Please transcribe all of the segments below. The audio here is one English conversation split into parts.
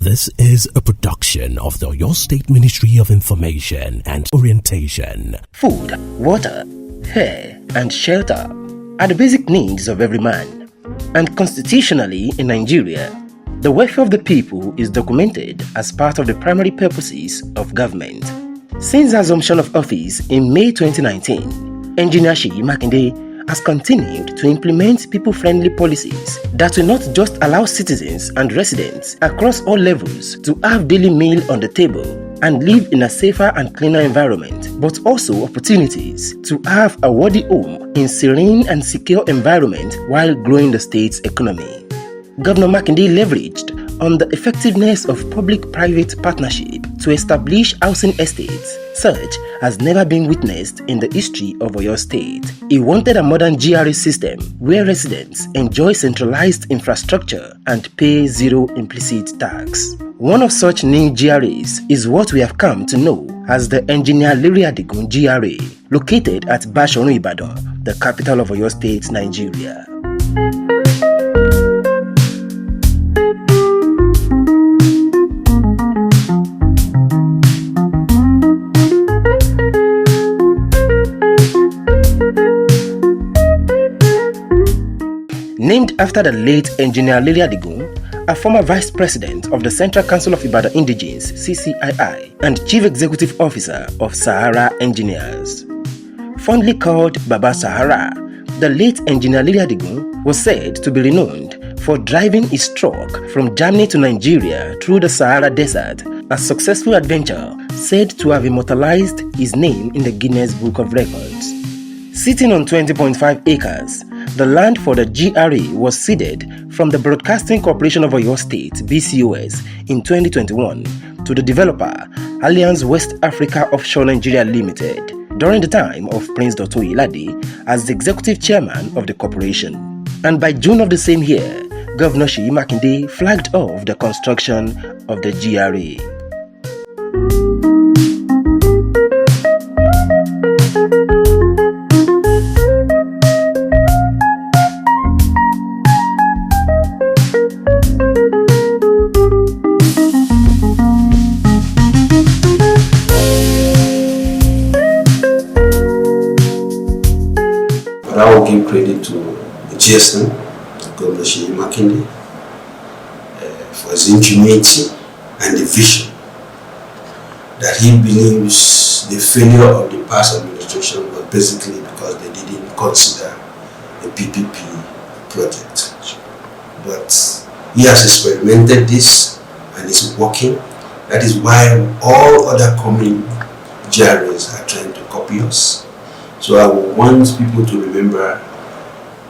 This is a production of the Oyo State Ministry of Information and Orientation. Food, water, hair, and shelter are the basic needs of every man. And constitutionally in Nigeria, the welfare of the people is documented as part of the primary purposes of government. Since assumption of office in May 2019, Engineer Makinde has continued to implement people-friendly policies that will not just allow citizens and residents across all levels to have daily meal on the table and live in a safer and cleaner environment, but also opportunities to have a worthy home in serene and secure environment while growing the state's economy. Governor Makinde leveraged on the effectiveness of public-private partnership to establish housing estates such has never been witnessed in the history of Oyo State. He wanted a modern GRA system where residents enjoy centralized infrastructure and pay zero implicit tax. One of such new GRAs is what we have come to know as the Engineer Adigun GRA, located at Basharun Ibadan, the capital of Oyo State, Nigeria. Named after the late Engineer Adigun, a former Vice President of the Central Council of Ibadan Indigenes (CCII) and Chief Executive Officer of Sahara Engineers. Fondly called Baba Sahara, the late Engineer Adigun was said to be renowned for driving his truck from Germany to Nigeria through the Sahara Desert, a successful adventure said to have immortalized his name in the Guinness Book of Records. Sitting on 20.5 acres, the land for the GRA was ceded from the Broadcasting Corporation of Oyo State (BCOS) in 2021 to the developer Alliance West Africa Offshore Nigeria Limited during the time of Prince Dr. Oyelade as the executive chairman of the corporation. And by June of the same year, Governor Makinde flagged off the construction of the GRA. I will give credit to the GSM, Governor Makinde, for his ingenuity and the vision that he believes the failure of the past administration was basically because they didn't consider the PPP project. But he has experimented this and it's working. That is why all other coming GRAs are trying to copy us. So I want people to remember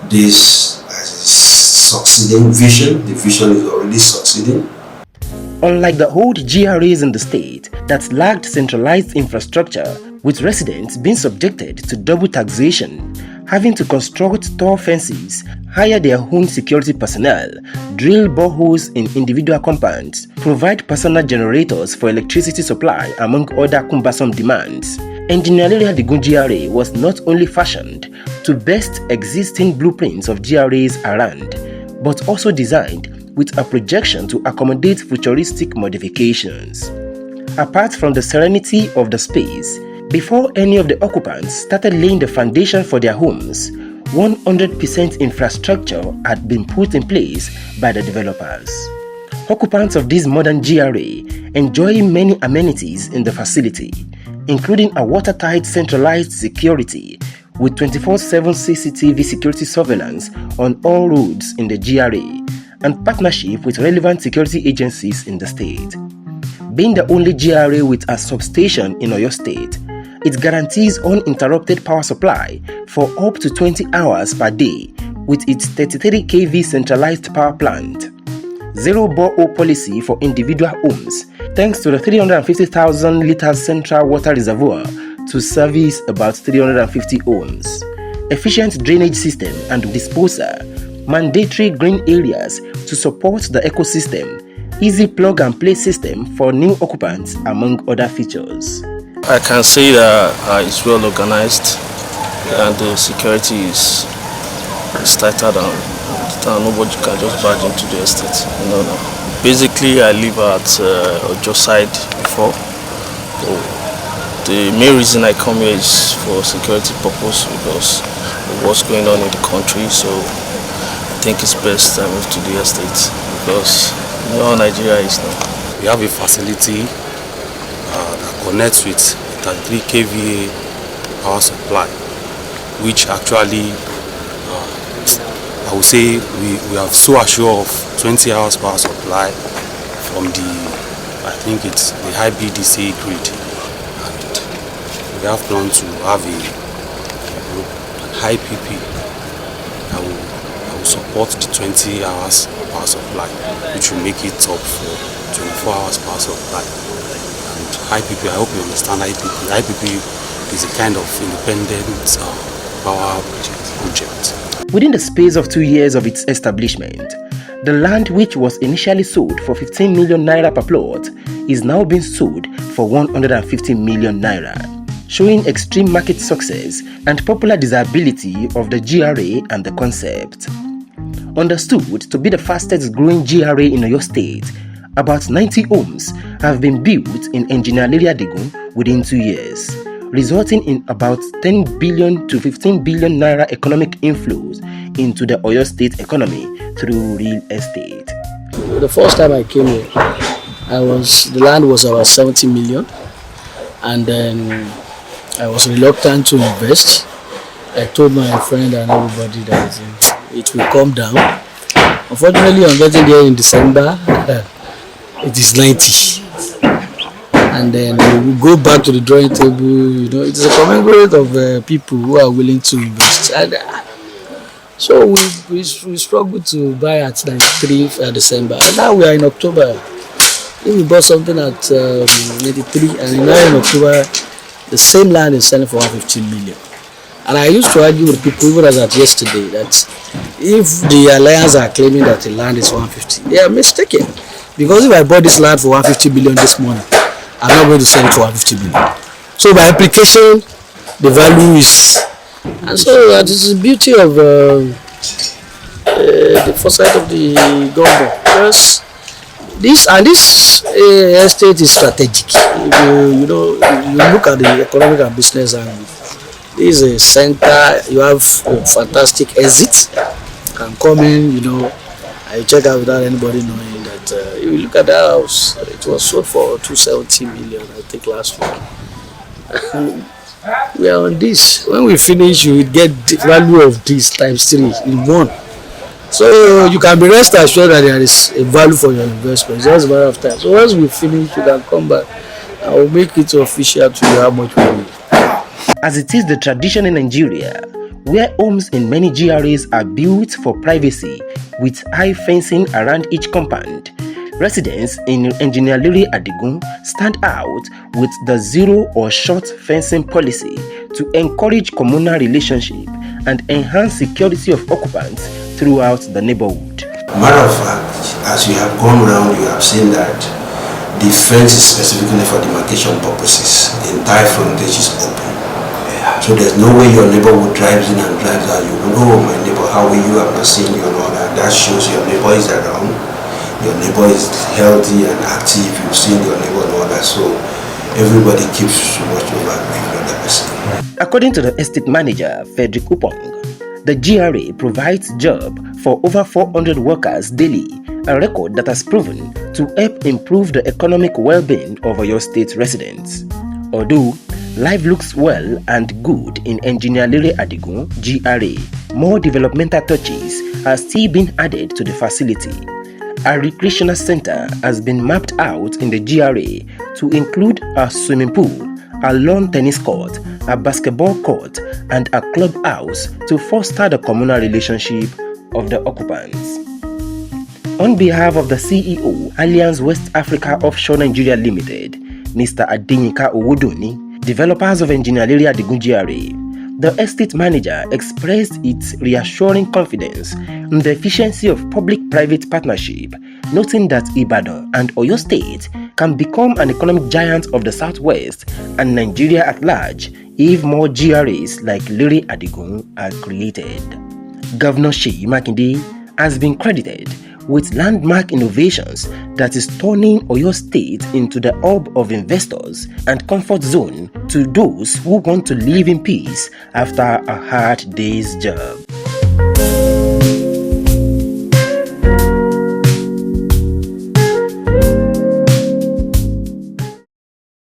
this as a succeeding vision. The vision is already succeeding. Unlike the old GRAs in the state that lacked centralized infrastructure, with residents being subjected to double taxation, having to construct tall fences, hire their own security personnel, drill boreholes in individual compounds, provide personal generators for electricity supply, among other cumbersome demands, Engineer Adigun GRA was not only fashioned to best existing blueprints of GRAs around, but also designed with a projection to accommodate futuristic modifications. Apart from the serenity of the space, before any of the occupants started laying the foundation for their homes, 100% infrastructure had been put in place by the developers. Occupants of this modern GRA enjoy many amenities in the facility, including a watertight centralized security with 24/7 CCTV security surveillance on all roads in the GRA and partnership with relevant security agencies in the state. Being the only GRA with a substation in Oyo State, it guarantees uninterrupted power supply for up to 20 hours per day with its 33 kV centralized power plant. Zero borehole policy for individual homes thanks to the 350,000 liters central water reservoir to service about 350 homes. Efficient drainage system and disposal, mandatory green areas to support the ecosystem, easy plug and play system for new occupants, among other features. I can say that it's well organized and the security is tighter than nobody can just barge into the estate. Basically, I live at Ojo side before. So the main reason I come here is for security purpose because of what's going on in the country. So I think it's best I move to the estate because you know how Nigeria is now. We have a facility that connects with 33 kVA power supply, which actually I would say we are so assured of 20 hours power supply from the, I think it's the high BDC grid, and we have planned to have a high PP that will support the 20 hours power supply, which will make it up for 24 hours power supply. And high PP, I hope you understand high PP. High PP is a kind of independent power project. Within the space of 2 years of its establishment, the land which was initially sold for 15 million naira per plot is now being sold for 150 million naira, showing extreme market success and popular desirability of the GRA and the concept. Understood to be the fastest growing GRA in Oyo State, about 90 homes have been built in Engineer Adigun within 2 years, resulting in about 10 billion to 15 billion naira economic inflows into the Oyo State economy through real estate. The first time I came here, the land was about 70 million, and then I was reluctant to invest. I told my friend and everybody that it will come down. Unfortunately, on getting there in December, it is 90. And then we go back to the drawing table. You know, it's a conglomerate of people who are willing to invest. And, so we struggled to buy at 93 December. And now we are in October. If we bought something at 93, and now in October, the same land is selling for 115 million. And I used to argue with people, even as at yesterday, that if the alliance are claiming that the land is 150, they are mistaken. Because if I bought this land for 150 billion this morning, I'm not going to sell it for 150 billion. So by application, the value is, and so that is the beauty of the foresight of the government. Because this estate is strategic. If you look at the economic and business angle. This is a center. You have a fantastic exit. You can come in, and you check out without anybody knowing that. If you look at the house, it was sold for 270 million, I think, last week. We are on this. When we finish, you will get the value of this times 3 in one. So you can be rest assured that there is a value for your investment. It's just a matter of time. So once we finish, you can come back. I will make it official to you how much we need. As it is the tradition in Nigeria, where homes in many GRAs are built for privacy with high fencing around each compound, residents in Engineer Adigun stand out with the zero or short fencing policy to encourage communal relationship and enhance security of occupants throughout the neighborhood. Matter of fact, as you have gone around, you have seen that the fence is specifically for demarcation purposes. The entire frontage is open. So there's no way your neighbor would drive in and drive out. You don't know, my neighbor, how are you? I've not seen you and all that. That shows your neighbor is around. Your neighbor is healthy and active. You've seen your neighbor and all that. So everybody keeps watch over every other person. According to the estate manager, Frederick Upong, the GRA provides job for over 400 workers daily, a record that has proven to help improve the economic well-being of Oyo State residents. Although life looks well and good in Engineer Adigun GRA, more developmental touches are still being added to the facility. A recreational center has been mapped out in the GRA to include a swimming pool, a lawn tennis court, a basketball court, and a clubhouse to foster the communal relationship of the occupants. On behalf of the CEO, Alliance West Africa Offshore Nigeria Limited, Mr. Adenika Owodoni, developers of Engineer Adigun GRA, the estate manager expressed its reassuring confidence in the efficiency of public-private partnership, noting that Ibadan and Oyo State can become an economic giant of the Southwest and Nigeria at large if more GRAs like Adigun are created. Governor Makinde has been credited with landmark innovations that is turning Oyo State into the hub of investors and comfort zone to those who want to live in peace after a hard day's job.